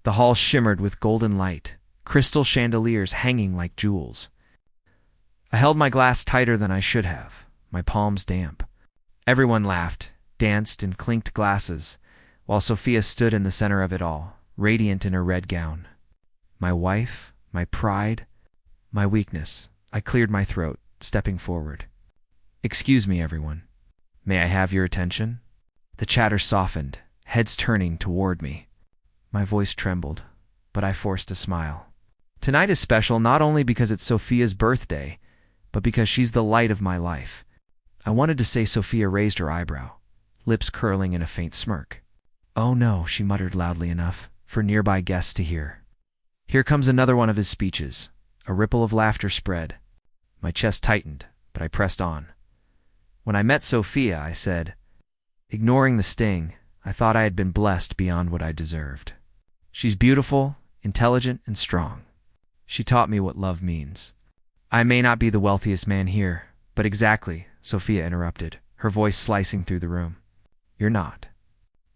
The hall shimmered with golden light, crystal chandeliers hanging like jewels. I held my glass tighter than I should have, my palms damp. Everyone laughed, danced, and clinked glasses, while Sophia stood in the center of it all, radiant in her red gown. My wife, my pride, my weakness. I cleared my throat, stepping forward. "Excuse me, everyone. May I have your attention?" The chatter softened, heads turning toward me. My voice trembled, but I forced a smile. Tonight is special not only because it's Sophia's birthday, but because she's the light of my life. I wanted to say. Sophia raised her eyebrow, lips curling in a faint smirk. "Oh no," she muttered loudly enough for nearby guests to hear. Here comes another one of his speeches. A ripple of laughter spread. My chest tightened, but I pressed on. When I met Sophia, I said, ignoring the sting, I thought I had been blessed beyond what I deserved. She's beautiful, intelligent, and strong. She taught me what love means. I may not be the wealthiest man here, but exactly, Sophia interrupted, her voice slicing through the room. You're not.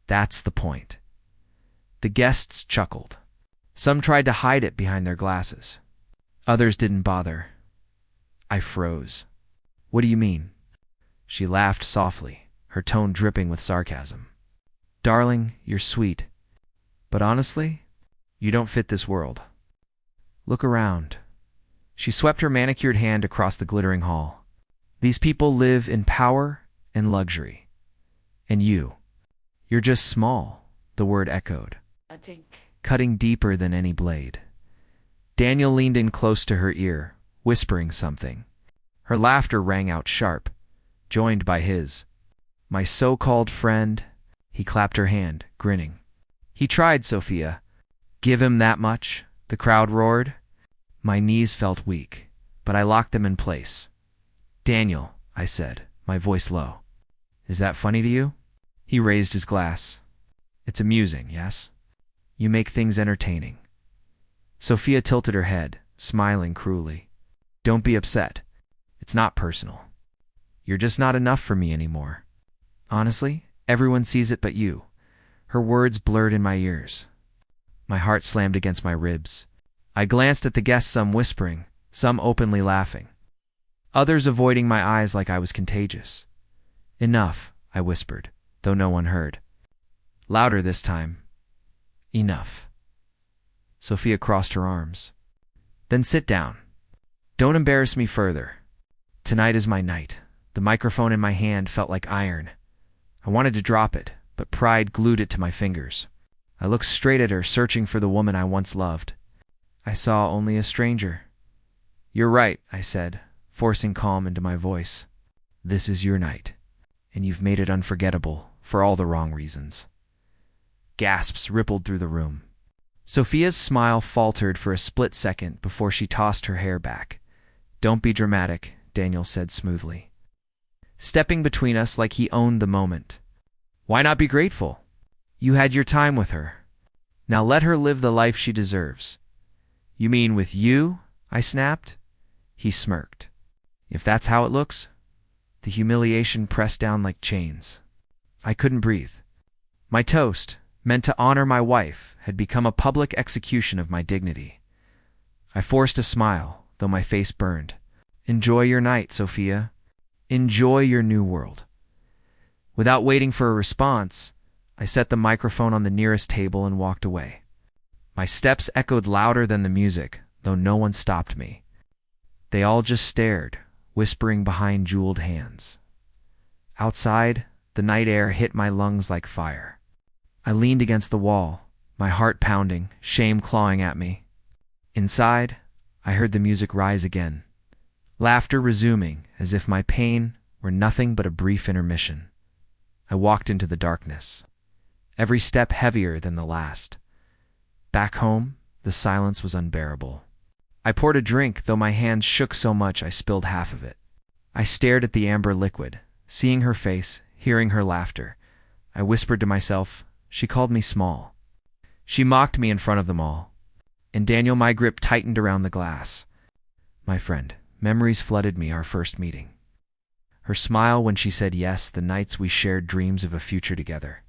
That's the point. The guests chuckled. Some tried to hide it behind their glasses. Others didn't bother. I froze. What do you mean? She laughed softly, her tone dripping with sarcasm. Darling, you're sweet. But honestly, you don't fit this world. Look around. She swept her manicured hand across the glittering hall. These people live in power and luxury. And you're just small, the word echoed, cutting deeper than any blade. Daniel leaned in close to her ear, whispering something. Her laughter rang out sharp, joined by his. My so-called friend, he clapped her hand, grinning. He tried, Sophia. Give him that much? The crowd roared. My knees felt weak, but I locked them in place. Daniel, I said, my voice low. Is that funny to you? He raised his glass. It's amusing, yes? You make things entertaining. Sophia tilted her head, smiling cruelly. Don't be upset. It's not personal. You're just not enough for me anymore. Honestly, everyone sees it but you. Her words blurred in my ears. My heart slammed against my ribs. I glanced at the guests, some whispering, some openly laughing. Others avoiding my eyes like I was contagious. Enough, I whispered, though no one heard. Louder this time. Enough. Sophia crossed her arms. Then sit down. Don't embarrass me further. Tonight is my night. The microphone in my hand felt like iron. I wanted to drop it, but pride glued it to my fingers. I looked straight at her, searching for the woman I once loved. I saw only a stranger. You're right, I said, forcing calm into my voice. This is your night, and you've made it unforgettable for all the wrong reasons. Gasps rippled through the room. Sophia's smile faltered for a split second before she tossed her hair back. Don't be dramatic, Daniel said smoothly, stepping between us like he owned the moment. Why not be grateful? You had your time with her. Now let her live the life she deserves. You mean with you? I snapped. He smirked. If that's how it looks. The humiliation pressed down like chains. I couldn't breathe. My toast, meant to honor my wife, had become a public execution of my dignity. I forced a smile, though my face burned. Enjoy your night, Sophia. Enjoy your new world. Without waiting for a response, I set the microphone on the nearest table and walked away. My steps echoed louder than the music, though no one stopped me. They all just stared, whispering behind jeweled hands. Outside, the night air hit my lungs like fire. I leaned against the wall, my heart pounding, shame clawing at me. Inside, I heard the music rise again, laughter resuming as if my pain were nothing but a brief intermission. I walked into the darkness, every step heavier than the last. Back home, the silence was unbearable. I poured a drink, though my hands shook so much I spilled half of it. I stared at the amber liquid, seeing her face, hearing her laughter. I whispered to myself, she called me small. She mocked me in front of them all. And Daniel, my grip tightened around the glass. My friend, memories flooded me, our first meeting. Her smile when she said yes, the nights we shared dreams of a future together.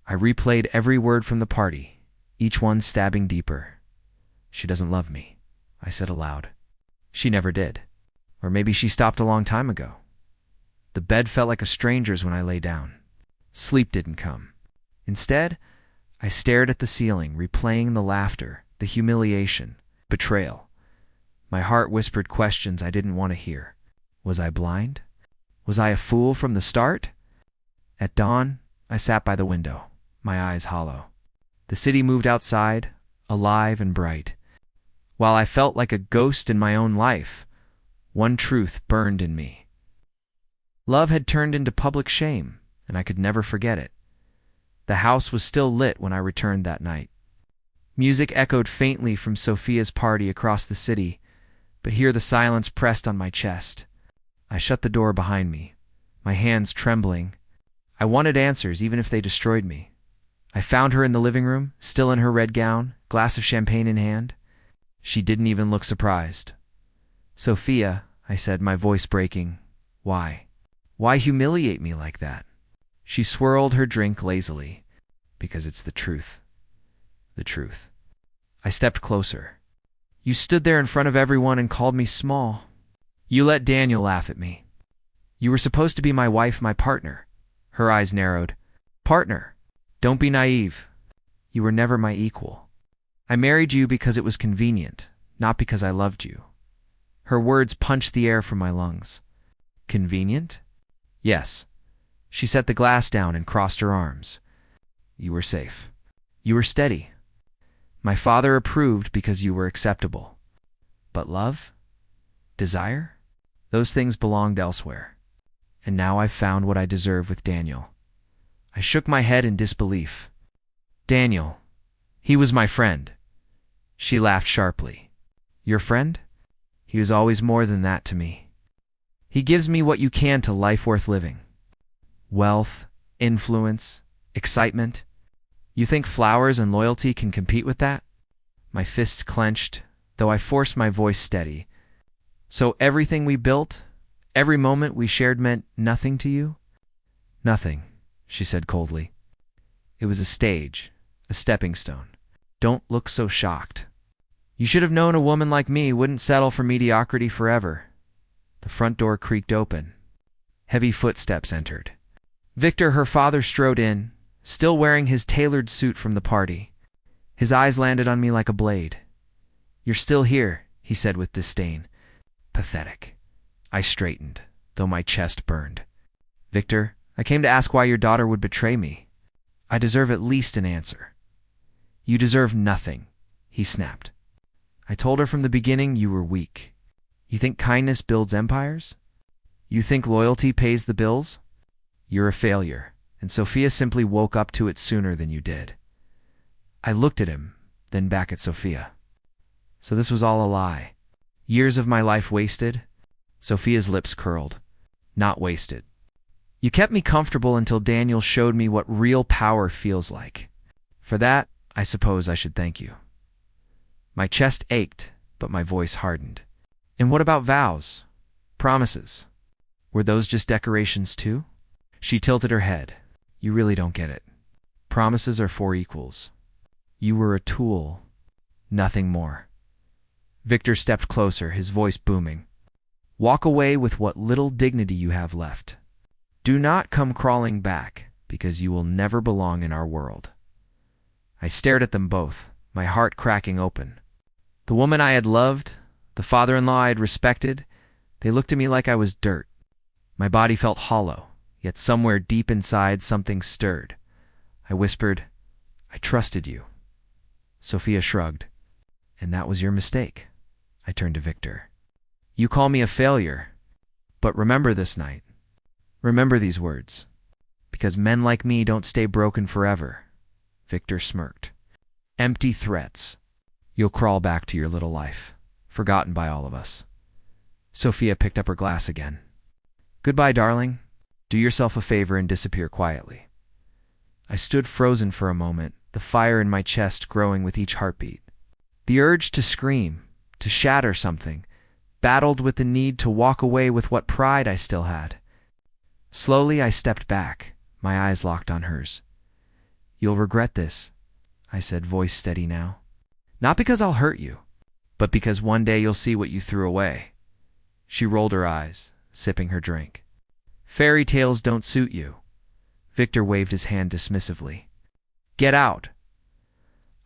I replayed every word from the party, each one stabbing deeper. She doesn't love me, I said aloud. She never did. Or maybe she stopped a long time ago. The bed felt like a stranger's when I lay down. Sleep didn't come. Instead, I stared at the ceiling, replaying the laughter, the humiliation, betrayal. My heart whispered questions I didn't want to hear. Was I blind? Was I a fool from the start? At dawn, I sat by the window, my eyes hollow. The city moved outside, alive and bright. While I felt like a ghost in my own life, one truth burned in me. Love had turned into public shame, and I could never forget it. The house was still lit when I returned that night. Music echoed faintly from Sophia's party across the city, but here the silence pressed on my chest. I shut the door behind me, my hands trembling. I wanted answers, even if they destroyed me. I found her in the living room, still in her red gown, glass of champagne in hand. She didn't even look surprised. "Sophia," I said, my voice breaking, "why? Why humiliate me like that?" She swirled her drink lazily. "Because it's the truth. The truth." I stepped closer. "You stood there in front of everyone and called me small. You let Daniel laugh at me. You were supposed to be my wife, my partner." Her eyes narrowed. "Partner? Don't be naive. You were never my equal. I married you because it was convenient, not because I loved you." Her words punched the air from my lungs. "Convenient?" "Yes." She set the glass down and crossed her arms. "You were safe. You were steady. My father approved because you were acceptable. But love? Desire? Those things belonged elsewhere. And now I've found what I deserve with Daniel." I shook my head in disbelief. "Daniel, he was my friend." She laughed sharply. "Your friend? He was always more than that to me. He gives me what you can to life worth living. Wealth, influence, excitement. You think flowers and loyalty can compete with that?" My fists clenched, though I forced my voice steady. "So everything we built, every moment we shared meant nothing to you?" "Nothing," she said coldly. "It was a stage, a stepping stone. Don't look so shocked. You should have known a woman like me wouldn't settle for mediocrity forever." The front door creaked open. Heavy footsteps entered. Victor, her father, strode in, still wearing his tailored suit from the party. His eyes landed on me like a blade. "You're still here," he said with disdain. "Pathetic." I straightened, though my chest burned. "Victor, I came to ask why your daughter would betray me. I deserve at least an answer." "You deserve nothing," he snapped. "I told her from the beginning you were weak. You think kindness builds empires? You think loyalty pays the bills? You're a failure, and Sophia simply woke up to it sooner than you did." I looked at him, then back at Sophia. So this was all a lie. Years of my life wasted? Sophia's lips curled. "Not wasted. You kept me comfortable until Daniel showed me what real power feels like. For that, I suppose I should thank you." My chest ached, but my voice hardened. "And what about vows? Promises? Were those just decorations too?" She tilted her head. "You really don't get it. Promises are for equals. You were a tool, nothing more." Victor stepped closer, his voice booming. "Walk away with what little dignity you have left. Do not come crawling back, because you will never belong in our world." I stared at them both, my heart cracking open. The woman I had loved, the father-in-law I had respected, they looked at me like I was dirt. My body felt hollow, yet somewhere deep inside something stirred. I whispered, "I trusted you." Sophia shrugged. "And that was your mistake." I turned to Victor. "You call me a failure, but remember this night. Remember these words. Because men like me don't stay broken forever." Victor smirked. "Empty threats. You'll crawl back to your little life, forgotten by all of us." Sophia picked up her glass again. "Goodbye, darling. Do yourself a favor and disappear quietly." I stood frozen for a moment, the fire in my chest growing with each heartbeat. The urge to scream, to shatter something, battled with the need to walk away with what pride I still had. Slowly I stepped back, my eyes locked on hers. "You'll regret this," I said, voice steady now. Not because I'll hurt you, but because one day you'll see what you threw away. She rolled her eyes, sipping her drink. Fairy tales don't suit you. Victor waved his hand dismissively. Get out.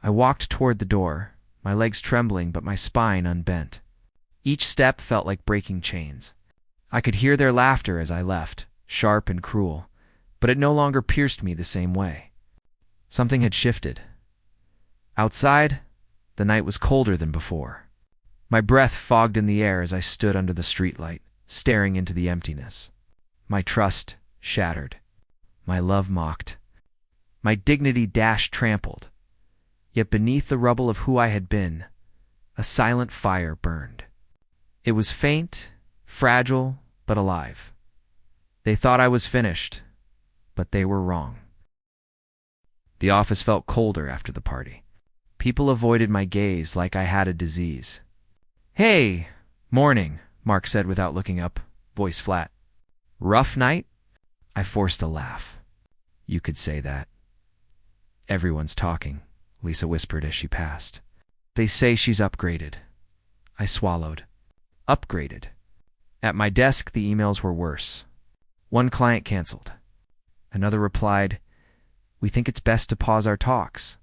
I walked toward the door, my legs trembling but my spine unbent. Each step felt like breaking chains. I could hear their laughter as I left, sharp and cruel, but it no longer pierced me the same way. Something had shifted. Outside, the night was colder than before. My breath fogged in the air as I stood under the streetlight, staring into the emptiness. My trust shattered. My love mocked. My dignity dashed trampled. Yet beneath the rubble of who I had been, a silent fire burned. It was faint, fragile, but alive. They thought I was finished, but they were wrong. The office felt colder after the party. People avoided my gaze like I had a disease. Hey, morning, Mark said without looking up, voice flat. Rough night? I forced a laugh. You could say that. Everyone's talking, Lisa whispered as she passed. They say she's upgraded. I swallowed. Upgraded. At my desk, the emails were worse. One client canceled. Another replied, We think it's best to pause our talks.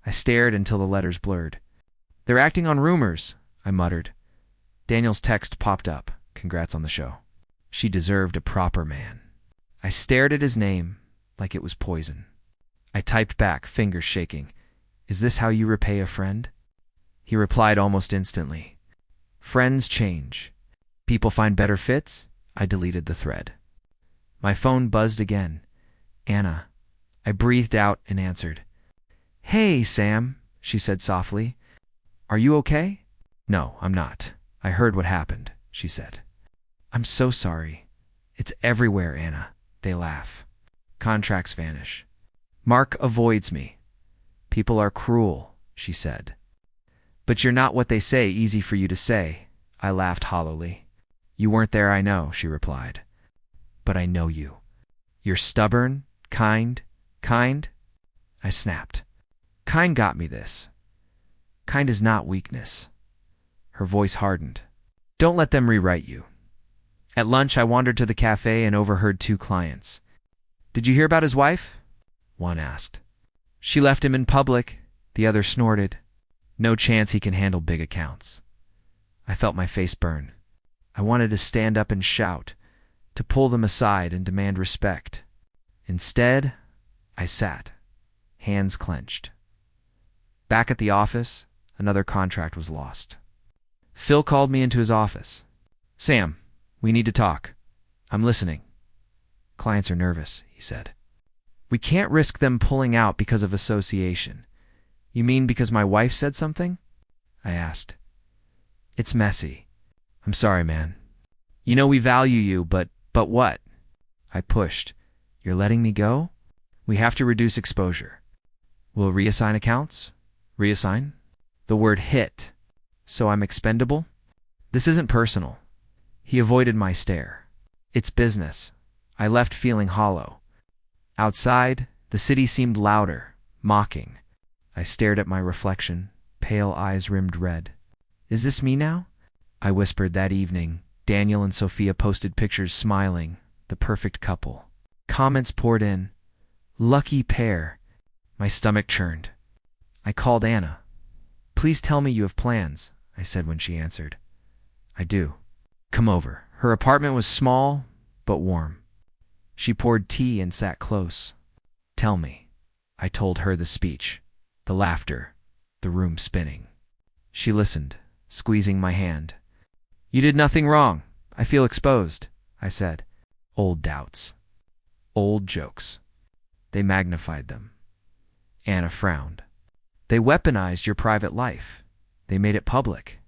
I stared until the letters blurred. They're acting on rumors, I muttered. Daniel's text popped up. Congrats on the show. She deserved a proper man. I stared at his name like it was poison. I typed back, fingers shaking. Is this how you repay a friend? He replied almost instantly. Friends change. People find better fits? I deleted the thread. My phone buzzed again. Anna. I breathed out and answered. Hey, Sam, she said softly. Are you okay? No, I'm not. I heard what happened, she said. I'm so sorry. It's everywhere, Anna. They laugh. Contracts vanish. Mark avoids me. People are cruel, she said. But you're not what they say, easy for you to say. I laughed hollowly. You weren't there, I know, she replied. But I know you. You're stubborn, kind. I snapped. Kind got me this. Kind is not weakness. Her voice hardened. Don't let them rewrite you. At lunch, I wandered to the cafe and overheard two clients. Did you hear about his wife? One asked. She left him in public, the other snorted. No chance he can handle big accounts. I felt my face burn. I wanted to stand up and shout, to pull them aside and demand respect. Instead, I sat, hands clenched. Back at the office, another contract was lost. Phil called me into his office. Sam, we need to talk. I'm listening. Clients are nervous, he said. We can't risk them pulling out because of association. You mean because my wife said something? I asked. It's messy. I'm sorry, man. You know we value you, but what? I pushed. You're letting me go? We have to reduce exposure. We'll reassign accounts? Reassign? The word hit. So I'm expendable? This isn't personal. He avoided my stare. It's business. I left feeling hollow. Outside, the city seemed louder, mocking. I stared at my reflection, pale eyes rimmed red. Is this me now? I whispered that evening. Daniel and Sophia posted pictures smiling, the perfect couple. Comments poured in. Lucky pair. My stomach churned. I called Anna. Please tell me you have plans, I said when she answered. I do. Come over. Her apartment was small, but warm. She poured tea and sat close. Tell me. I told her the speech, the laughter, the room spinning. She listened, squeezing my hand. You did nothing wrong. I feel exposed, I said. Old doubts. Old jokes. They magnified them. Anna frowned. They weaponized your private life. They made it public.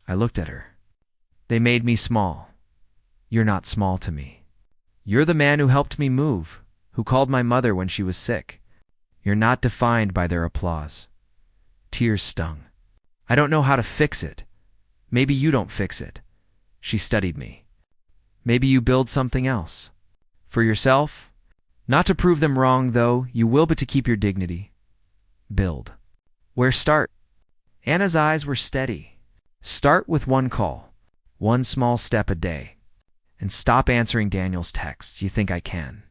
I looked at her. They made me small. You're not small to me. You're the man who helped me move, who called my mother when she was sick. You're not defined by their applause. Tears stung. I don't know how to fix it. Maybe you don't fix it. She studied me. Maybe you build something else. For yourself? Not to prove them wrong, though, you will, but to keep your dignity. Build. Where start? Anna's eyes were steady. Start with one call, one small step a day, and stop answering Daniel's texts. You think I can?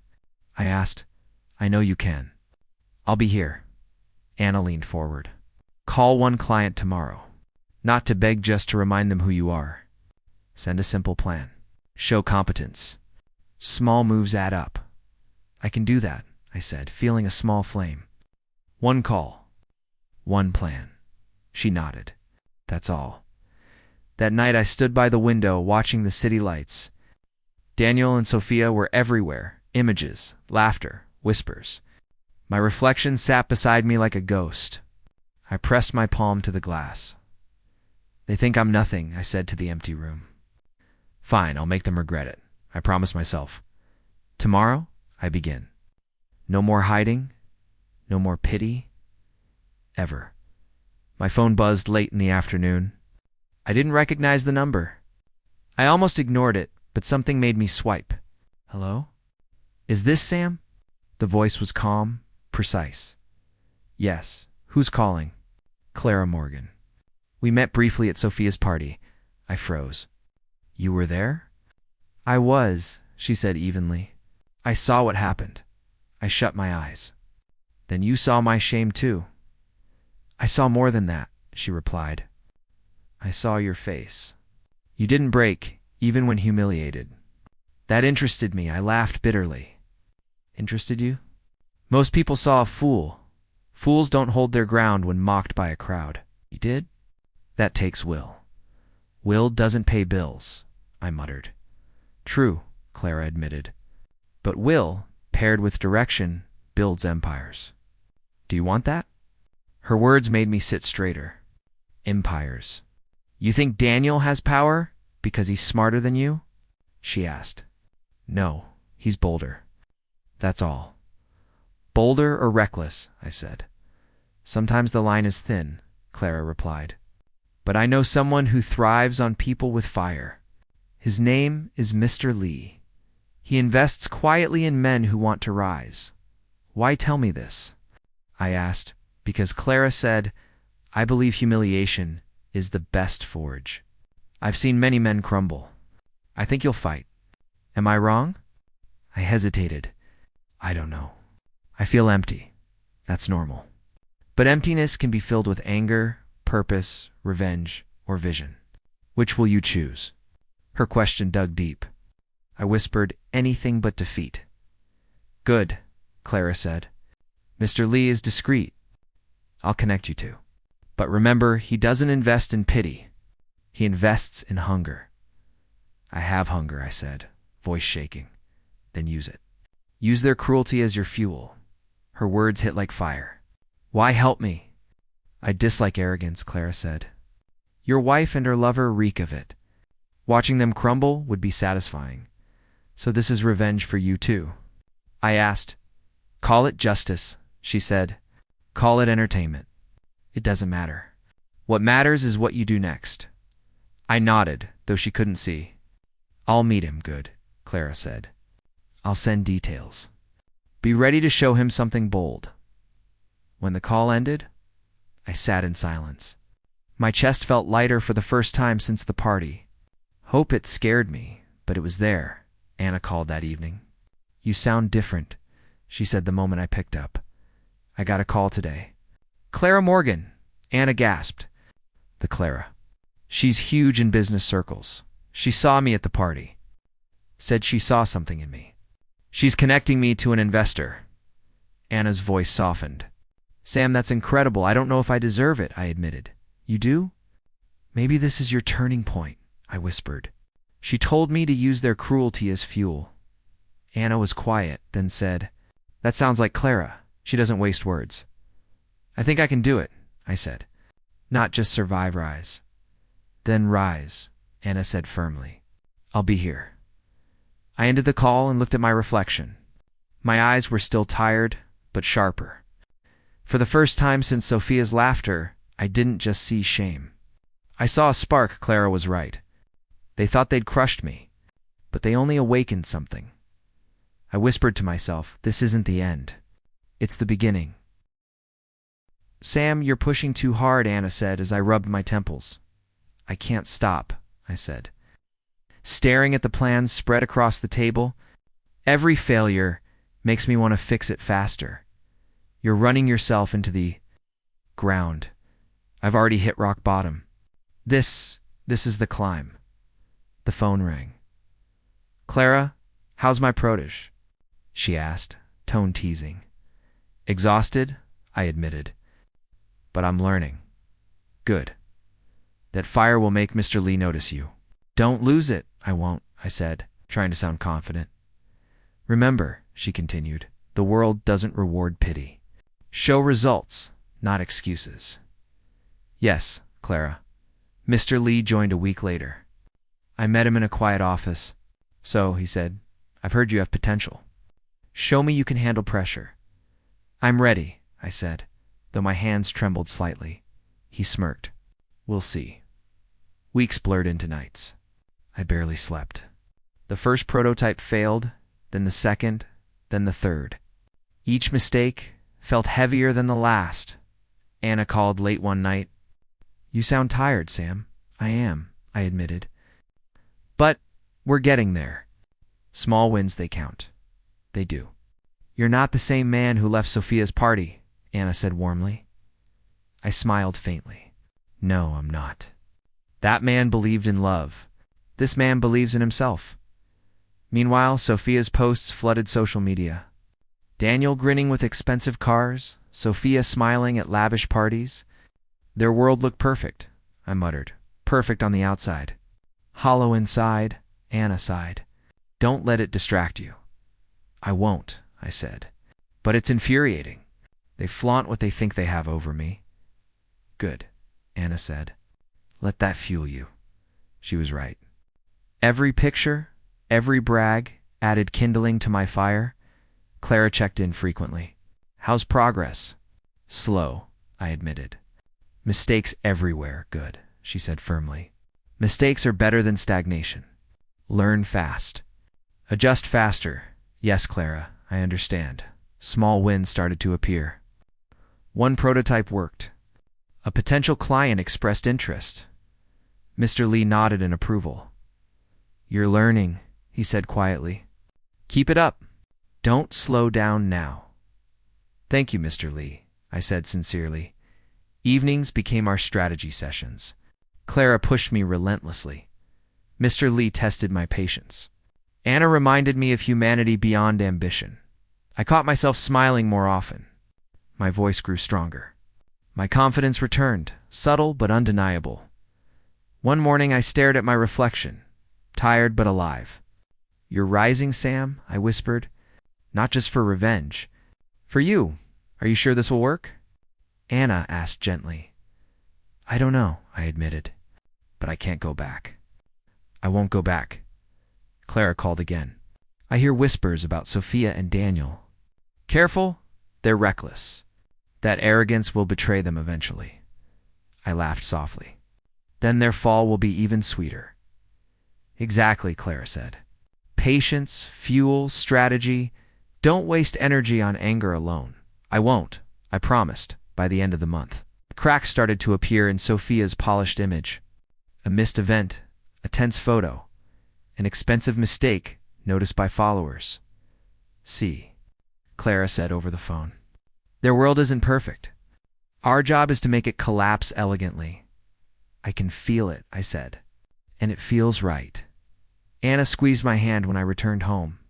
I asked. I know you can. I'll be here. Anna leaned forward. Call one client tomorrow. Not to beg, just to remind them who you are. Send a simple plan. Show competence. Small moves add up. I can do that, I said, feeling a small flame. One call. One plan. She nodded. That's all. That night I stood by the window watching the city lights. Daniel and Sophia were everywhere. Images, laughter, whispers. My reflection sat beside me like a ghost. I pressed my palm to the glass. They think I'm nothing, I said to the empty room. Fine, I'll make them regret it. I promised myself. Tomorrow, I begin. No more hiding. No more pity. Ever. My phone buzzed late in the afternoon. I didn't recognize the number. I almost ignored it, but something made me swipe. Hello? Is this Sam? The voice was calm, precise. Yes. Who's calling? Clara Morgan. We met briefly at Sophia's party. I froze. You were there? I was, she said evenly. I saw what happened. I shut my eyes. Then you saw my shame too. I saw more than that, she replied. I saw your face. You didn't break, even when humiliated. That interested me. I laughed bitterly. Interested you? Most people saw a fool. Fools don't hold their ground when mocked by a crowd. You did? That takes will. Will doesn't pay bills, I muttered. True, Clara admitted. But will, paired with direction, builds empires. Do you want that? Her words made me sit straighter. Empires. You think Daniel has power because he's smarter than you? She asked. No, he's bolder. That's all. Bolder or reckless, I said. Sometimes the line is thin, Clara replied. But I know someone who thrives on people with fire. His name is Mr. Lee. He invests quietly in men who want to rise. Why tell me this? I asked, because Clara said, I believe humiliation is the best forge. I've seen many men crumble. I think you'll fight. Am I wrong? I hesitated. I don't know. I feel empty. That's normal. But emptiness can be filled with anger, purpose, revenge, or vision. Which will you choose? Her question dug deep. I whispered, anything but defeat. Good, Clara said. Mr. Lee is discreet. I'll connect you two. But remember, he doesn't invest in pity. He invests in hunger. I have hunger, I said, voice shaking. Then use it. Use their cruelty as your fuel. Her words hit like fire. Why help me? I dislike arrogance, Clara said. Your wife and her lover reek of it. Watching them crumble would be satisfying. So this is revenge for you too. I asked. Call it justice, she said. Call it entertainment. It doesn't matter. What matters is what you do next. I nodded, though she couldn't see. I'll meet him, good, Clara said. I'll send details. Be ready to show him something bold. When the call ended, I sat in silence. My chest felt lighter for the first time since the party. Hope it scared me, but it was there, Anna called that evening. You sound different, she said the moment I picked up. I got a call today. Clara Morgan, Anna gasped. The Clara. She's huge in business circles. She saw me at the party. Said she saw something in me. She's connecting me to an investor. Anna's voice softened. Sam, that's incredible. I don't know if I deserve it, I admitted. You do? Maybe this is your turning point, I whispered. She told me to use their cruelty as fuel. Anna was quiet, then said, That sounds like Clara. She doesn't waste words. I think I can do it, I said. Not just survive, rise. Then rise, Anna said firmly. I'll be here. I ended the call and looked at my reflection. My eyes were still tired, but sharper. For the first time since Sophia's laughter, I didn't just see shame. I saw a spark. Clara was right. They thought they'd crushed me, but they only awakened something. I whispered to myself, this isn't the end. It's the beginning. Sam, you're pushing too hard, Anna said as I rubbed my temples. I can't stop, I said. Staring at the plans spread across the table, every failure makes me want to fix it faster. You're running yourself into the ground. I've already hit rock bottom. This is the climb. The phone rang. Clara, how's my protege? She asked, tone teasing. Exhausted, I admitted. But I'm learning. Good. That fire will make Mr. Lee notice you. Don't lose it. I won't, I said, trying to sound confident. Remember, she continued, the world doesn't reward pity. Show results, not excuses. Yes, Clara. Mr. Lee joined a week later. I met him in a quiet office. So, he said, I've heard you have potential. Show me you can handle pressure. I'm ready, I said, though my hands trembled slightly. He smirked. We'll see. Weeks blurred into nights. I barely slept. The first prototype failed, then the second, then the third. Each mistake felt heavier than the last. Anna called late one night. You sound tired, Sam. I am, I admitted. But we're getting there. Small wins, they count. They do. You're not the same man who left Sophia's party, Anna said warmly. I smiled faintly. No, I'm not. That man believed in love. This man believes in himself. Meanwhile, Sophia's posts flooded social media. Daniel grinning with expensive cars, Sophia smiling at lavish parties. Their world looked perfect, I muttered. Perfect on the outside. Hollow inside, Anna sighed. Don't let it distract you. I won't, I said. But it's infuriating. They flaunt what they think they have over me. Good, Anna said. Let that fuel you. She was right. Every picture, every brag added kindling to my fire. Clara checked in frequently. How's progress? Slow, I admitted. Mistakes everywhere, good, she said firmly. Mistakes are better than stagnation. Learn fast. Adjust faster. Yes, Clara, I understand. Small wins started to appear. One prototype worked. A potential client expressed interest. Mr. Lee nodded in approval. You're learning, he said quietly. Keep it up. Don't slow down now. Thank you, Mr. Lee, I said sincerely. Evenings became our strategy sessions. Clara pushed me relentlessly. Mr. Lee tested my patience. Anna reminded me of humanity beyond ambition. I caught myself smiling more often. My voice grew stronger. My confidence returned, subtle but undeniable. One morning I stared at my reflection, tired but alive. You're rising, Sam, I whispered. Not just for revenge. For you. Are you sure this will work? Anna asked gently. I don't know, I admitted. But I can't go back. I won't go back. Clara called again. I hear whispers about Sophia and Daniel. Careful, they're reckless. That arrogance will betray them eventually. I laughed softly. Then their fall will be even sweeter. Exactly, Clara said. Patience, fuel, strategy. Don't waste energy on anger alone. I won't, I promised, by the end of the month. Cracks started to appear in Sophia's polished image. A missed event, a tense photo, an expensive mistake noticed by followers. See, Clara said over the phone. Their world isn't perfect. Our job is to make it collapse elegantly. I can feel it, I said, and it feels right. Anna squeezed my hand when I returned home.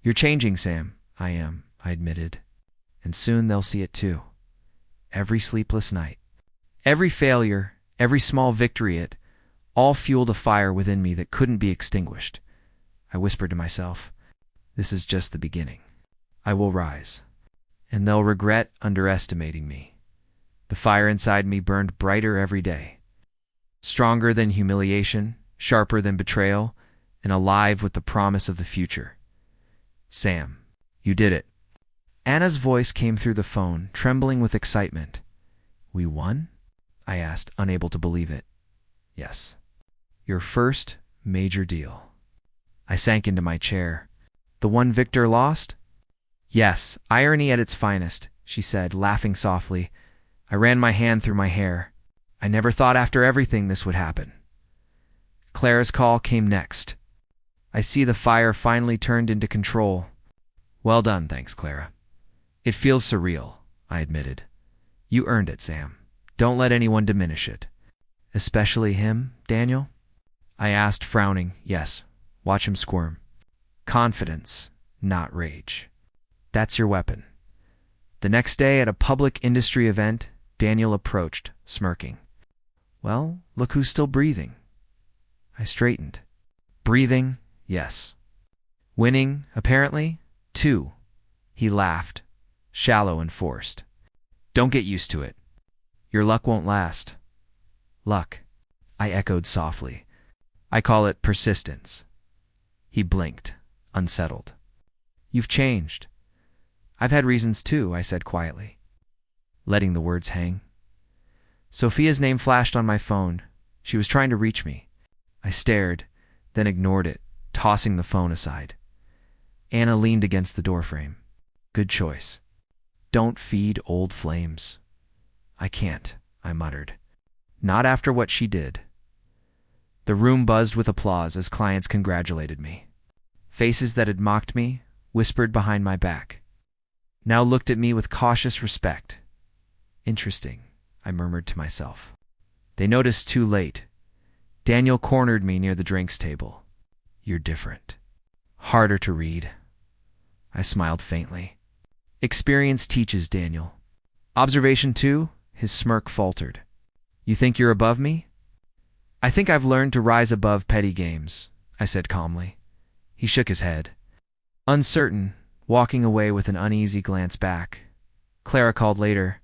You're changing, Sam. I am, I admitted. And soon they'll see it too. Every sleepless night. Every failure, every small victory, it all fueled a fire within me that couldn't be extinguished. I whispered to myself, this is just the beginning. I will rise. And they'll regret underestimating me. The fire inside me burned brighter every day. Stronger than humiliation, sharper than betrayal, and alive with the promise of the future. Sam, you did it. Anna's voice came through the phone, trembling with excitement. We won? I asked, unable to believe it. Yes. Your first major deal. I sank into my chair. The one Victor lost? Yes, irony at its finest, she said, laughing softly. I ran my hand through my hair. I never thought after everything this would happen. Clara's call came next. I see the fire finally turned into control. Well done, thanks, Clara. It feels surreal, I admitted. You earned it, Sam. Don't let anyone diminish it. Especially him, Daniel? I asked, frowning. Yes, watch him squirm. Confidence, not rage. That's your weapon. The next day at a public industry event, Daniel approached, smirking. Well, look who's still breathing. I straightened. Breathing, yes. Winning, apparently, too. He laughed, shallow and forced. Don't get used to it. Your luck won't last. Luck, I echoed softly. I call it persistence. He blinked, unsettled. You've changed. I've had reasons too, I said quietly, letting the words hang. Sophia's name flashed on my phone. She was trying to reach me. I stared, then ignored it, tossing the phone aside. Anna leaned against the doorframe. Good choice. Don't feed old flames. I can't, I muttered. Not after what she did. The room buzzed with applause as clients congratulated me. Faces that had mocked me whispered behind my back. Now looked at me with cautious respect. Interesting, I murmured to myself. They noticed too late. Daniel cornered me near the drinks table. You're different. Harder to read. I smiled faintly. Experience teaches, Daniel. Observation 2, his smirk faltered. You think you're above me? I think I've learned to rise above petty games, I said calmly. He shook his head. Uncertain, walking away with an uneasy glance back. Clara called later.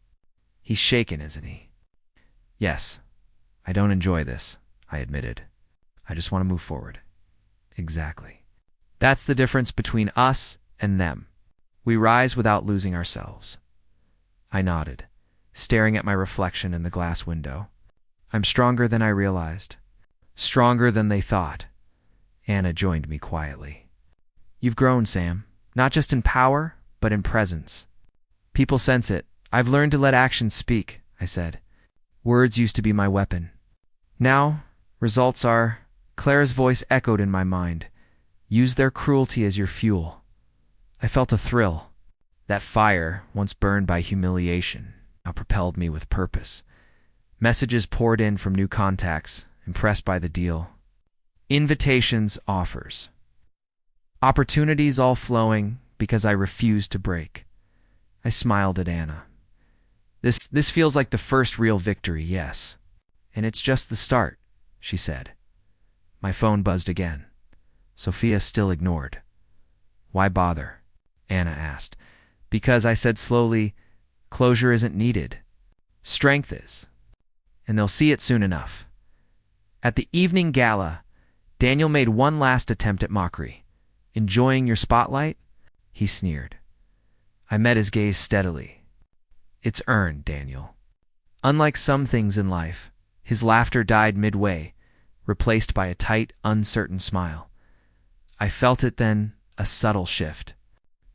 He's shaken, isn't he? Yes. I don't enjoy this, I admitted. I just want to move forward. Exactly. That's the difference between us and them. We rise without losing ourselves. I nodded, staring at my reflection in the glass window. I'm stronger than I realized. Stronger than they thought. Anna joined me quietly. You've grown, Sam. Not just in power, but in presence. People sense it. I've learned to let actions speak, I said. Words used to be my weapon. Now, results are... Clara's voice echoed in my mind. Use their cruelty as your fuel. I felt a thrill. That fire, once burned by humiliation, now propelled me with purpose. Messages poured in from new contacts, impressed by the deal. Invitations, offers. Opportunities all flowing because I refused to break. I smiled at Anna. This feels like the first real victory, yes. And it's just the start, she said. My phone buzzed again. Sophia still ignored. Why bother? Anna asked. Because, I said slowly, closure isn't needed. Strength is. And they'll see it soon enough. At the evening gala, Daniel made one last attempt at mockery. Enjoying your spotlight? He sneered. I met his gaze steadily. It's earned, Daniel. Unlike some things in life, his laughter died midway, replaced by a tight, uncertain smile. I felt it then, a subtle shift.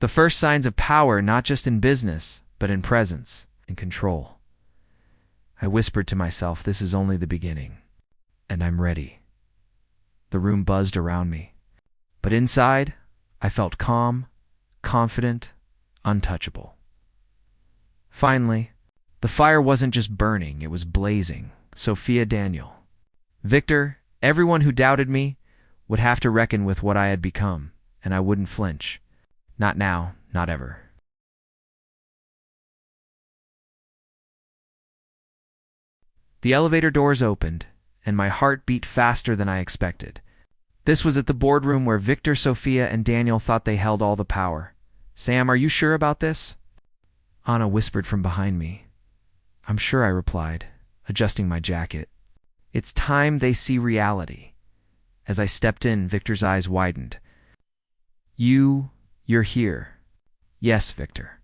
The first signs of power not just in business, but in presence, in control. I whispered to myself, this is only the beginning. And I'm ready. The room buzzed around me. But inside, I felt calm, confident, untouchable. Finally, the fire wasn't just burning, it was blazing. Sophia, Daniel. Victor, everyone who doubted me would have to reckon with what I had become, and I wouldn't flinch. Not now, not ever. The elevator doors opened, and my heart beat faster than I expected. This was at the boardroom where Victor, Sophia, and Daniel thought they held all the power. Sam, are you sure about this? Anna whispered from behind me. I'm sure, I replied, adjusting my jacket. It's time they see reality. As I stepped in, Victor's eyes widened. You're here. Yes, Victor.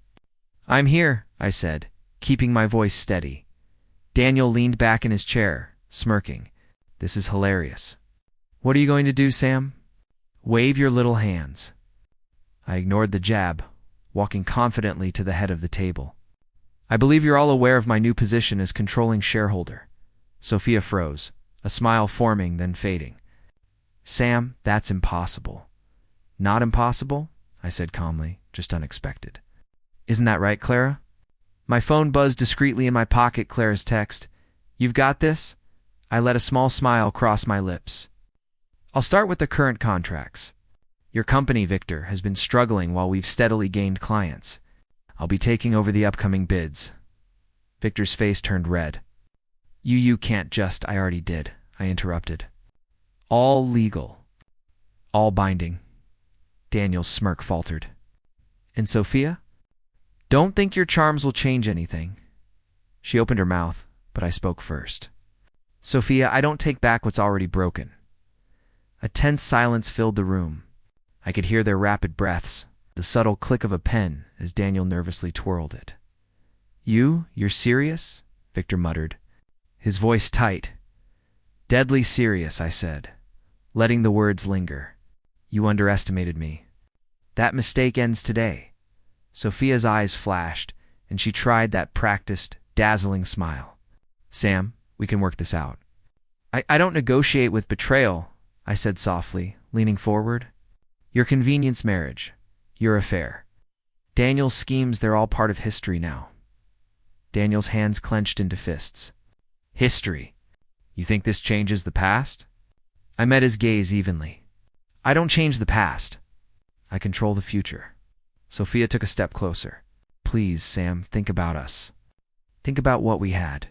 I'm here, I said, keeping my voice steady. Daniel leaned back in his chair, smirking. This is hilarious. What are you going to do, Sam? Wave your little hands. I ignored the jab, walking confidently to the head of the table. I believe you're all aware of my new position as controlling shareholder. Sophia froze, a smile forming then fading. Sam, that's impossible. Not impossible? I said calmly, just unexpected. Isn't that right, Clara? My phone buzzed discreetly in my pocket. Clara's text. You've got this? I let a small smile cross my lips. I'll start with the current contracts. Your company, Victor, has been struggling while we've steadily gained clients. I'll be taking over the upcoming bids. Victor's face turned red. You can't just, I already did, I interrupted. All legal. All binding. Daniel's smirk faltered. And Sophia? Don't think your charms will change anything. She opened her mouth, but I spoke first. Sophia, I don't take back what's already broken. A tense silence filled the room. I could hear their rapid breaths, the subtle click of a pen as Daniel nervously twirled it. You're serious? Victor muttered, his voice tight. Deadly serious, I said, letting the words linger. You underestimated me. That mistake ends today. Sophia's eyes flashed, and she tried that practiced, dazzling smile. Sam, we can work this out. I don't negotiate with betrayal, I said softly, leaning forward. Your convenience marriage. Your affair. Daniel's schemes, they're all part of history now. Daniel's hands clenched into fists. History. You think this changes the past? I met his gaze evenly. I don't change the past. I control the future. Sophia took a step closer. Please, Sam, think about us. Think about what we had.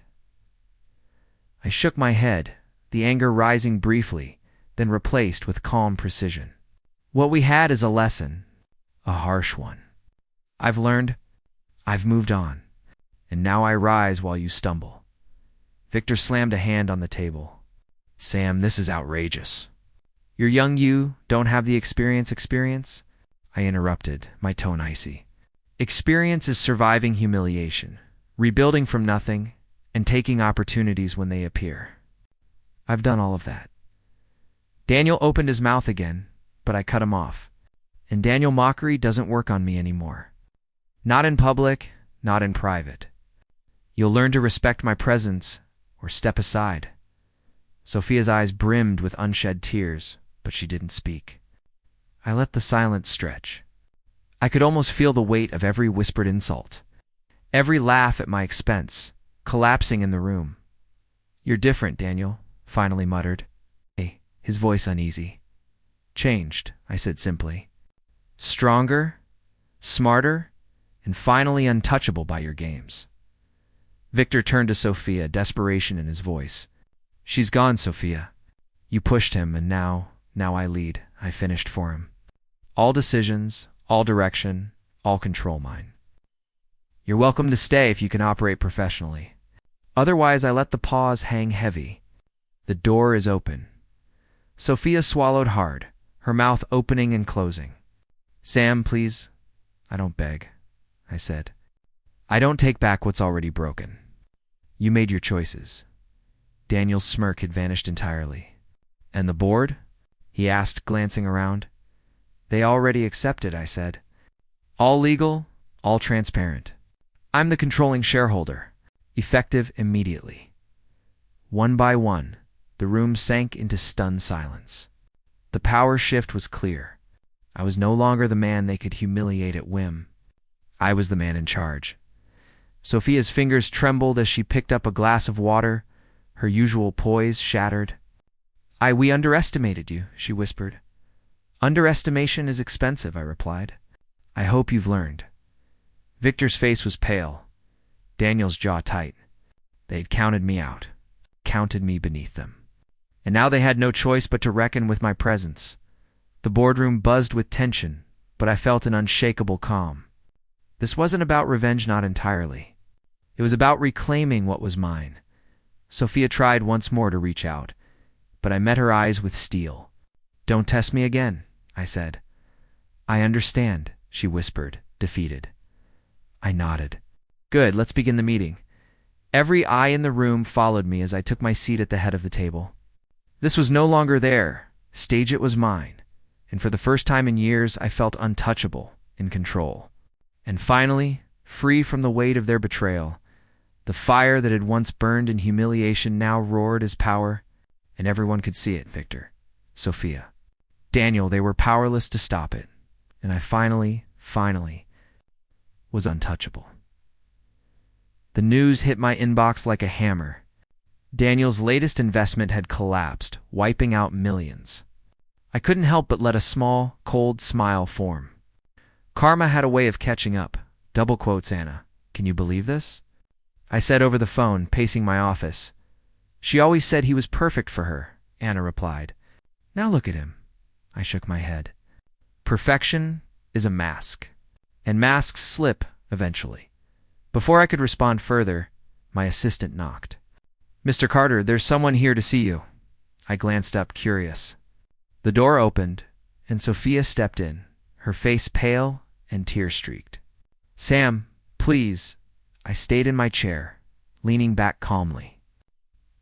I shook my head, the anger rising briefly, then replaced with calm precision. What we had is a lesson, a harsh one. I've learned, I've moved on, and now I rise while you stumble. Victor slammed a hand on the table. Sam, this is outrageous. You're young, you don't have the experience? I interrupted, my tone icy. Experience is surviving humiliation, rebuilding from nothing, and taking opportunities when they appear. I've done all of that. Daniel opened his mouth again, but I cut him off. And Daniel, mockery doesn't work on me anymore. Not in public, not in private. You'll learn to respect my presence or step aside. Sophia's eyes brimmed with unshed tears, but she didn't speak. I let the silence stretch. I could almost feel the weight of every whispered insult, every laugh at my expense, collapsing in the room. You're different, Daniel, finally muttered. Hey, his voice uneasy. Changed, I said simply. Stronger, smarter, and finally untouchable by your games. Victor turned to Sophia, desperation in his voice. She's gone, Sophia. You pushed him, and now I lead. I finished for him. All decisions, all direction, all control mine. You're welcome to stay if you can operate professionally. Otherwise, I let the pause hang heavy. The door is open. Sophia swallowed hard, her mouth opening and closing. Sam, please. I don't beg, I said. I don't take back what's already broken. You made your choices. Daniel's smirk had vanished entirely. And the board? He asked, glancing around. They already accepted, I said. All legal, all transparent. I'm the controlling shareholder, effective immediately. One by one, the room sank into stunned silence. The power shift was clear. I was no longer the man they could humiliate at whim. I was the man in charge. Sophia's fingers trembled as she picked up a glass of water, her usual poise shattered. We underestimated you, she whispered. Underestimation is expensive, I replied. I hope you've learned. Victor's face was pale, Daniel's jaw tight. They had counted me out, counted me beneath them. And now they had no choice but to reckon with my presence. The boardroom buzzed with tension, but I felt an unshakable calm. This wasn't about revenge, not entirely. It was about reclaiming what was mine. Sophia tried once more to reach out, but I met her eyes with steel. Don't test me again, I said. I understand, she whispered, defeated. I nodded. Good, let's begin the meeting. Every eye in the room followed me as I took my seat at the head of the table. This was no longer their stage, it was mine, and for the first time in years I felt untouchable, in control. And finally, free from the weight of their betrayal. The fire that had once burned in humiliation now roared as power, and everyone could see it, Victor, Sophia, Daniel, they were powerless to stop it, and I finally was untouchable. The news hit my inbox like a hammer. Daniel's latest investment had collapsed, wiping out millions. I couldn't help but let a small, cold smile form. Karma had a way of catching up. Double quotes, Anna. Can you believe this? I said over the phone, pacing my office. She always said he was perfect for her, Anna replied. Now look at him. I shook my head. Perfection is a mask, and masks slip eventually. Before I could respond further, my assistant knocked. Mr. Carter, there's someone here to see you. I glanced up, curious. The door opened, and Sophia stepped in, her face pale and tear-streaked. Sam, please. I stayed in my chair, leaning back calmly.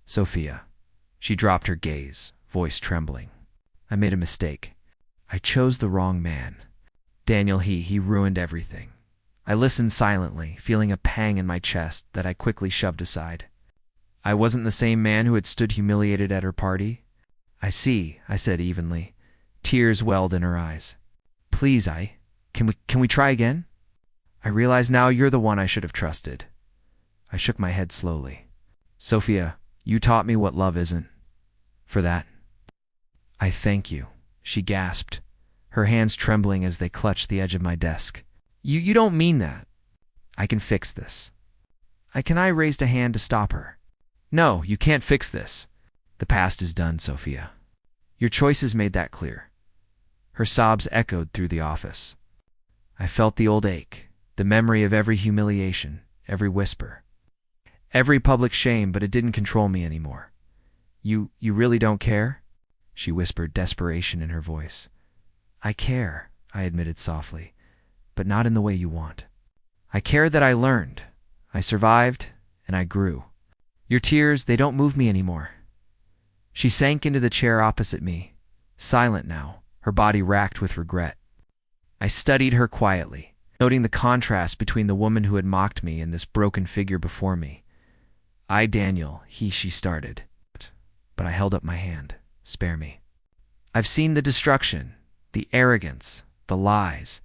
Sophia. She dropped her gaze, voice trembling. I made a mistake. I chose the wrong man. Daniel, he ruined everything. I listened silently, feeling a pang in my chest that I quickly shoved aside. I wasn't the same man who had stood humiliated at her party. I see, I said evenly. Tears welled in her eyes. Please, can we try again? I realize now you're the one I should have trusted. I shook my head slowly. Sophia, you taught me what love isn't. For that, I thank you, she gasped, her hands trembling as they clutched the edge of my desk. You don't mean that. I can fix this. I raised a hand to stop her. No, you can't fix this. The past is done, Sophia. Your choices made that clear. Her sobs echoed through the office. I felt the old ache, the memory of every humiliation, every whisper, every public shame, but it didn't control me anymore. You really don't care? She whispered, desperation in her voice. I care, I admitted softly, but not in the way you want. I care that I learned, I survived, and I grew. Your tears, they don't move me anymore. She sank into the chair opposite me, silent now, her body racked with regret. I studied her quietly, noting the contrast between the woman who had mocked me and this broken figure before me. Daniel, she started. But I held up my hand. Spare me. I've seen the destruction, the arrogance, the lies.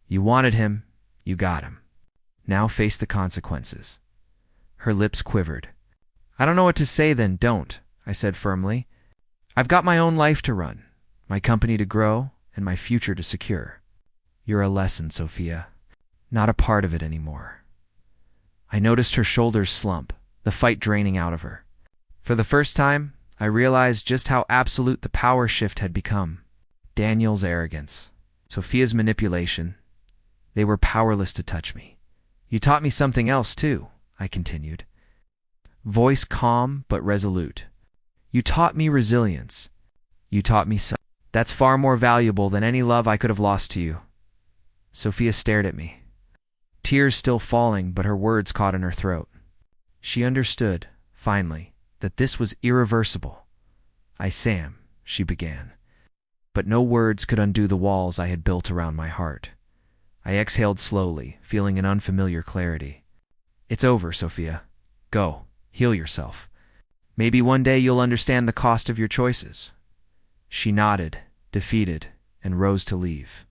You wanted him, you got him. Now face the consequences. Her lips quivered. I don't know what to say then, don't, I said firmly. I've got my own life to run, my company to grow, and my future to secure. You're a lesson, Sophia. Not a part of it anymore. I noticed her shoulders slump, the fight draining out of her. For the first time, I realized just how absolute the power shift had become. Daniel's arrogance, Sophia's manipulation, they were powerless to touch me. You taught me something else, too, I continued. Voice calm but resolute. You taught me resilience. You taught me something. That's far more valuable than any love I could have lost to you. Sophia stared at me, tears still falling, but her words caught in her throat. She understood, finally, that this was irreversible. Sam, she began. But no words could undo the walls I had built around my heart. I exhaled slowly, feeling an unfamiliar clarity. It's over, Sophia. Go, heal yourself. Maybe one day you'll understand the cost of your choices. She nodded, defeated, and rose to leave.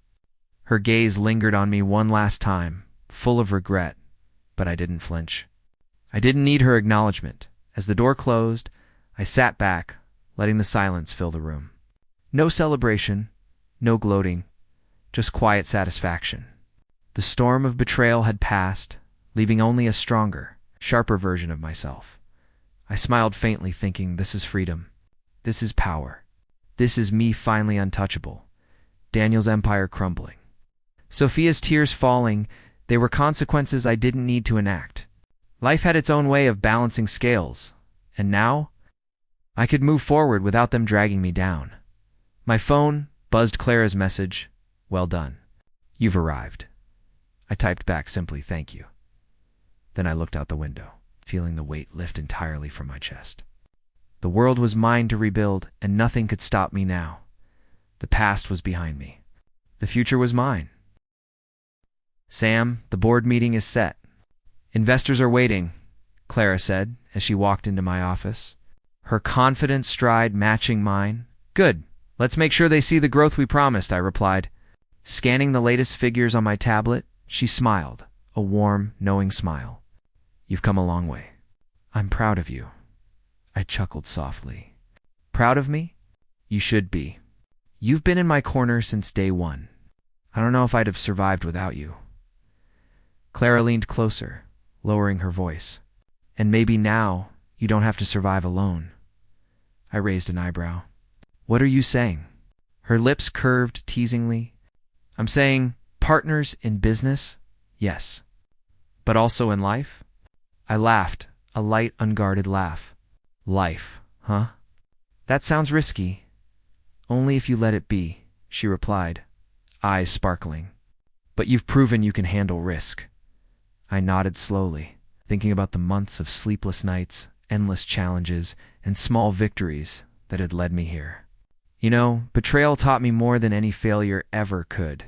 Her gaze lingered on me one last time, full of regret, but I didn't flinch. I didn't need her acknowledgement. As the door closed, I sat back, letting the silence fill the room. No celebration, no gloating, just quiet satisfaction. The storm of betrayal had passed, leaving only a stronger, sharper version of myself. I smiled faintly, thinking, this is freedom. This is power. This is me finally untouchable. Daniel's empire crumbling. Sophia's tears falling, they were consequences I didn't need to enact. Life had its own way of balancing scales, and now I could move forward without them dragging me down. My phone buzzed Clara's message, well done. You've arrived. I typed back simply, thank you. Then I looked out the window, feeling the weight lift entirely from my chest. The world was mine to rebuild, and nothing could stop me now. The past was behind me. The future was mine. Sam, the board meeting is set. Investors are waiting, Clara said as she walked into my office, her confident stride matching mine. Good. Let's make sure they see the growth we promised, I replied. Scanning the latest figures on my tablet, she smiled, a warm, knowing smile. You've come a long way. I'm proud of you. I chuckled softly. Proud of me? You should be. You've been in my corner since day one. I don't know if I'd have survived without you. Clara leaned closer, lowering her voice. And maybe now you don't have to survive alone. I raised an eyebrow. What are you saying? Her lips curved teasingly. I'm saying partners in business, yes. But also in life? I laughed, a light, unguarded laugh. Life, huh? That sounds risky. Only if you let it be, she replied, eyes sparkling. But you've proven you can handle risk. I nodded slowly, thinking about the months of sleepless nights, endless challenges, and small victories that had led me here. You know, betrayal taught me more than any failure ever could.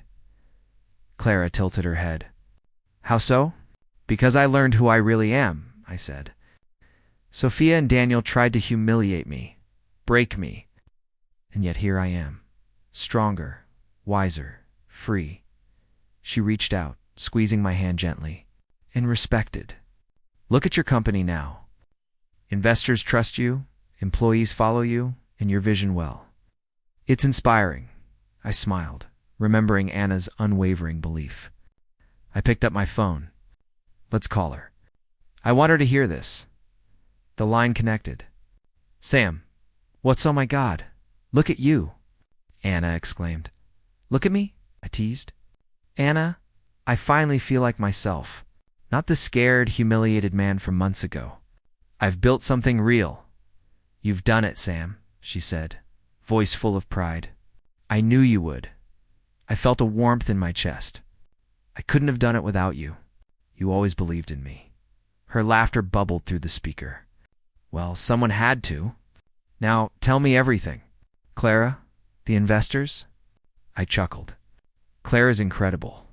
Clara tilted her head. How so? Because I learned who I really am, I said. Sophia and Daniel tried to humiliate me, break me, and yet here I am, stronger, wiser, free. She reached out, squeezing my hand gently, and respected. Look at your company now. Investors trust you, employees follow you, and your vision well. It's inspiring, I smiled, remembering Anna's unwavering belief. I picked up my phone. Let's call her. I want her to hear this. The line connected. Sam, what's oh my God? Look at you, Anna exclaimed. Look at me? I teased. Anna, I finally feel like myself, not the scared, humiliated man from months ago. I've built something real. You've done it, Sam, she said, voice full of pride. I knew you would. I felt a warmth in my chest. I couldn't have done it without you. You always believed in me. Her laughter bubbled through the speaker. Well, someone had to. Now, tell me everything. Clara, the investors? I chuckled. Clara's incredible.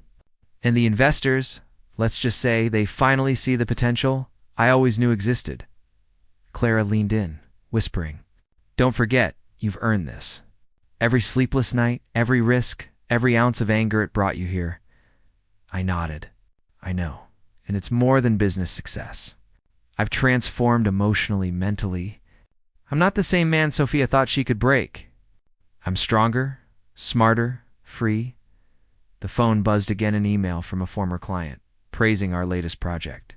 And the investors, let's just say they finally see the potential I always knew existed. Clara leaned in, whispering, Don't forget, you've earned this. Every sleepless night, every risk, every ounce of anger it brought you here. I nodded. I know. And it's more than business success. I've transformed emotionally, mentally. I'm not the same man Sophia thought she could break. I'm stronger, smarter, free. The phone buzzed again, an email from a former client, praising our latest project.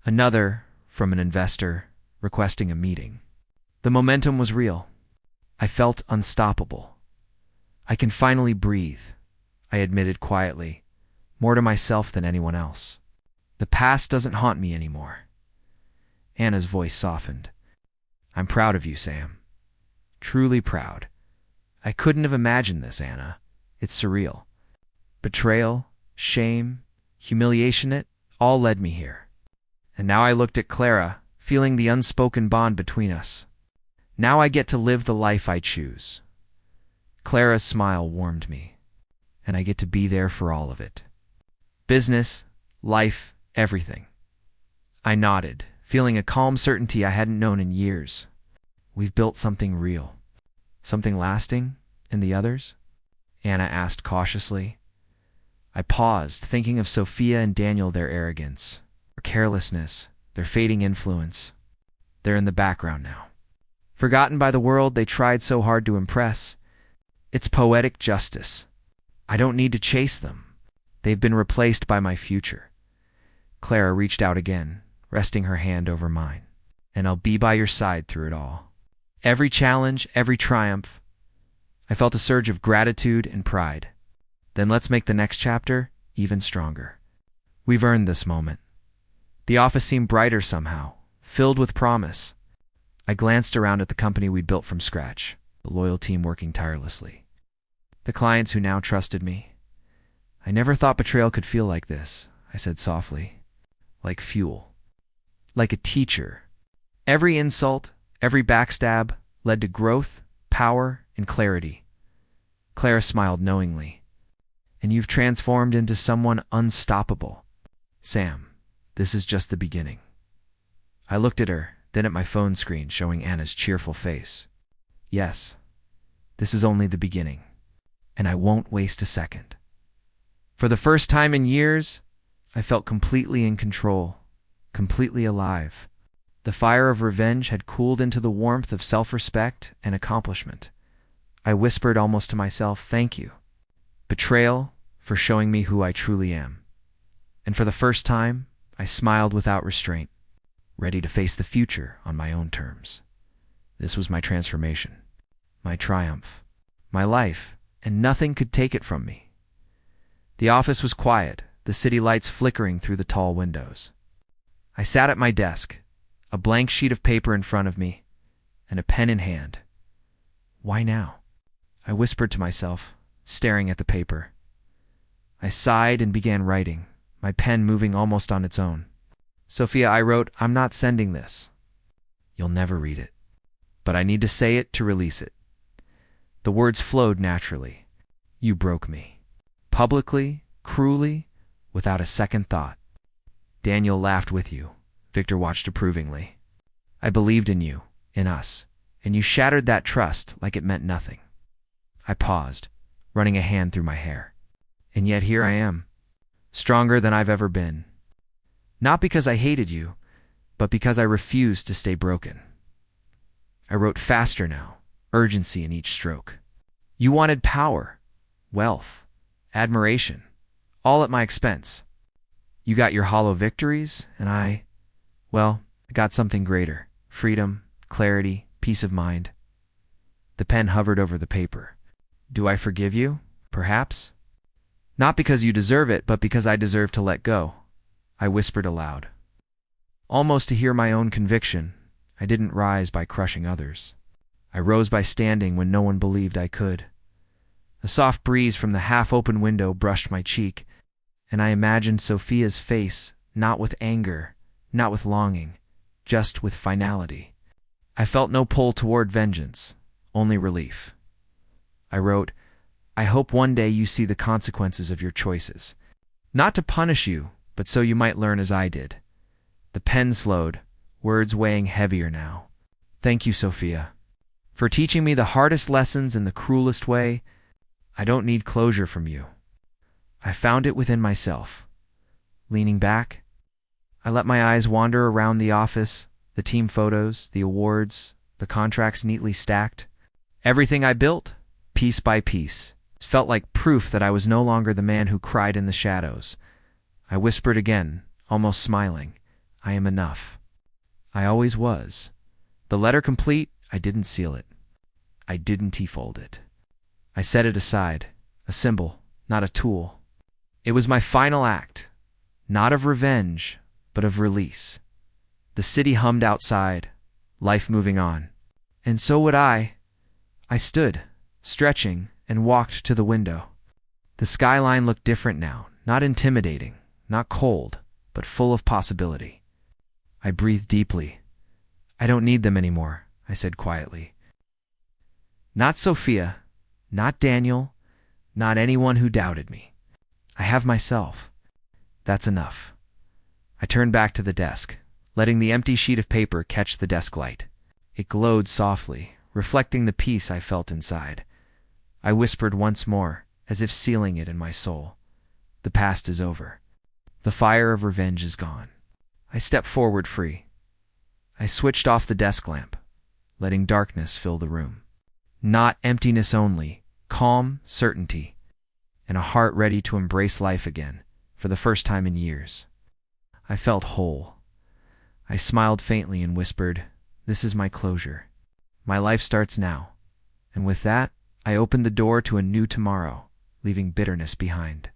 Another from an investor, requesting a meeting. The momentum was real. I felt unstoppable. I can finally breathe, I admitted quietly, more to myself than anyone else. The past doesn't haunt me anymore. Anna's voice softened. I'm proud of you, Sam. Truly proud. I couldn't have imagined this, Anna. It's surreal. Betrayal, shame, humiliation, it all led me here. And now I looked at Clara, feeling the unspoken bond between us. Now I get to live the life I choose. Clara's smile warmed me, and I get to be there for all of it. Business, life, everything. I nodded, feeling a calm certainty I hadn't known in years. We've built something real. Something lasting, and the others? Anna asked cautiously. I paused, thinking of Sophia and Daniel, their arrogance, their carelessness, their fading influence. They're in the background now. Forgotten by the world they tried so hard to impress. It's poetic justice. I don't need to chase them. They've been replaced by my future. Clara reached out again, resting her hand over mine. And I'll be by your side through it all. Every challenge, every triumph. I felt a surge of gratitude and pride. Then let's make the next chapter even stronger. We've earned this moment. The office seemed brighter somehow, filled with promise. I glanced around at the company we'd built from scratch, the loyal team working tirelessly. The clients who now trusted me. I never thought betrayal could feel like this, I said softly. Like fuel. Like a teacher. Every insult, every backstab led to growth, power, and clarity. Clara smiled knowingly. and you've transformed into someone unstoppable. Sam, this is just the beginning. I looked at her, then at my phone screen showing Anna's cheerful face. Yes, this is only the beginning, and I won't waste a second. For the first time in years, I felt completely in control, completely alive. The fire of revenge had cooled into the warmth of self-respect and accomplishment. I whispered almost to myself, thank you, Betrayal, for showing me who I truly am. And for the first time, I smiled without restraint, ready to face the future on my own terms. This was my transformation, my triumph, my life, and nothing could take it from me. The office was quiet, the city lights flickering through the tall windows. I sat at my desk, a blank sheet of paper in front of me, and a pen in hand. Why now? I whispered to myself, staring at the paper. I sighed and began writing, my pen moving almost on its own. Sophia, I wrote, I'm not sending this. You'll never read it. But I need to say it to release it. The words flowed naturally. You broke me. Publicly, cruelly, without a second thought. Daniel laughed with you. Victor watched approvingly. I believed in you, in us, and you shattered that trust like it meant nothing. I paused, running a hand through my hair. And yet here I am, stronger than I've ever been. Not because I hated you, but because I refused to stay broken. I wrote faster now, urgency in each stroke. You wanted power, wealth, admiration, all at my expense. You got your hollow victories, and I got something greater. Freedom, clarity, peace of mind. The pen hovered over the paper. Do I forgive you? Perhaps? Not because you deserve it, but because I deserve to let go. I whispered aloud. Almost to hear my own conviction, I didn't rise by crushing others. I rose by standing when no one believed I could. A soft breeze from the half-open window brushed my cheek, and I imagined Sophia's face, not with anger, not with longing, just with finality. I felt no pull toward vengeance, only relief. I wrote, I hope one day you see the consequences of your choices. Not to punish you, but so you might learn as I did. The pen slowed, words weighing heavier now. Thank you, Sophia, for teaching me the hardest lessons in the cruelest way. I don't need closure from you. I found it within myself. Leaning back, I let my eyes wander around the office, the team photos, the awards, the contracts neatly stacked. Everything I built, piece by piece, felt like proof that I was no longer the man who cried in the shadows. I whispered again, almost smiling, I am enough. I always was. The letter complete, I didn't seal it. I didn't fold it. I set it aside, a symbol, not a tool. It was my final act, not of revenge, but of release. The city hummed outside, life moving on. And so would I. I stood, stretching, and walked to the window. The skyline looked different now, not intimidating, not cold, but full of possibility. I breathed deeply. I don't need them anymore, I said quietly. Not Sophia, not Daniel, not anyone who doubted me. I have myself. That's enough. I turned back to the desk, letting the empty sheet of paper catch the desk light. It glowed softly, reflecting the peace I felt inside. I whispered once more, as if sealing it in my soul. The past is over. The fire of revenge is gone. I stepped forward free. I switched off the desk lamp, letting darkness fill the room. Not emptiness only, calm certainty, and a heart ready to embrace life again, for the first time in years. I felt whole. I smiled faintly and whispered, this is my closure. My life starts now. And with that, I opened the door to a new tomorrow, leaving bitterness behind.